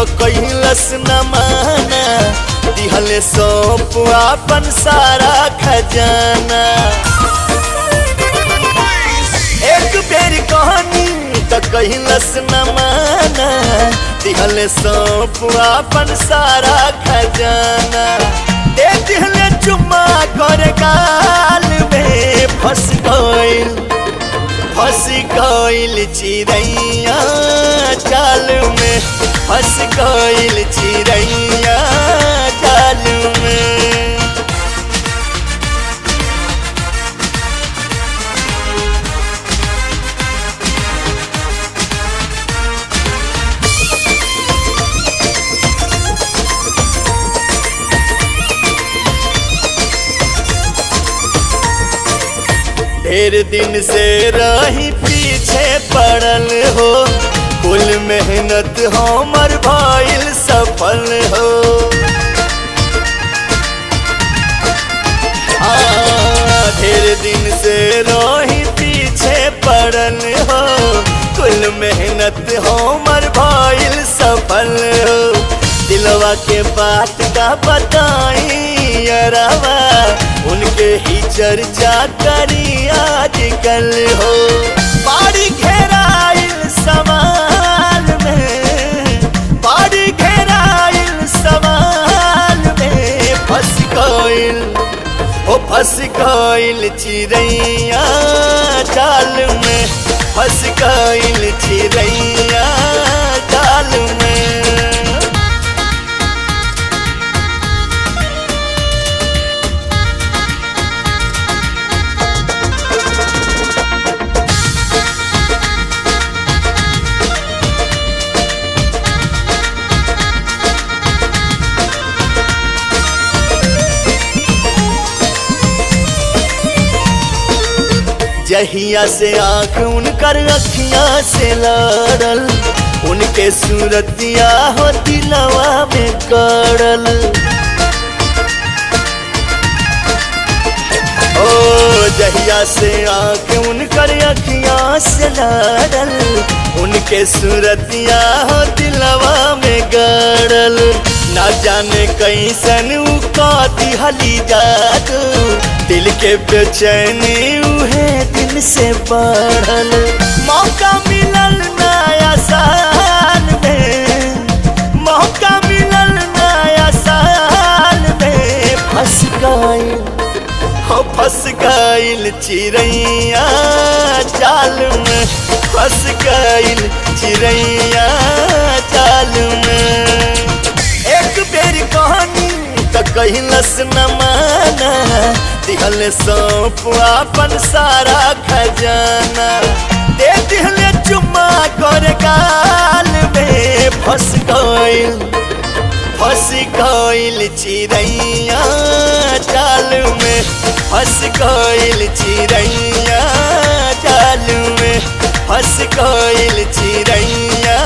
तो कैलस न माना, दिहले सौंप अपन सारा खजाना। एक बेर कहनी तो कैलस न माना, दिहले सौंप अपन सारा खजाना। दे दिहले चुम्मा कर गाल में, फंस गइल चिड़ैया जाल में, फंस गइल चिड़ैया जाल में। ढेर दिन से रही पीछे पड़ल हो, कुल मेहनत हमर भइल सफल हो। ढेर दिन से रही पीछे पड़ल हो, कुल मेहनत हमर भइल सफल हो। दिलवा के बात का बताई अरवा, उनके ही चर्चा करी आजकल हो। बाड़ी घेराइल सवाल में, बाड़ी घेराइल सवाल में, फंस गइल चिड़ैया जाल में, फंस गइल चिड़ैया जाल में। जहिया से आँख उनकर अखियाँ से लड़ल, उनके सूरतिया हो दिलवा में गड़ल। ओ जहिया से आँख उनकर अखियाँ से लड़ल, उनके सूरतिया हो दिलवा में गड़ल। ना जाने कैसन उ काती हली जादू, दिल के बेचैनी उहे दिन से बढ़ल। मौका मिलल नया साल में, मौका मिलल नया साल में, फंस गइल चिड़ैया जाल में, फंस गइल चिड़ैया जाल में। एक बेर कहनी तो कैलस न माना, दिहले सौंप अपन सारा खजाना। दे दिहले चुम्मा कर गाल में, फंस गइल चिड़ैया जाल में, फंस गइल चिड़ैया जाल में, फंस गइल चिड़ैया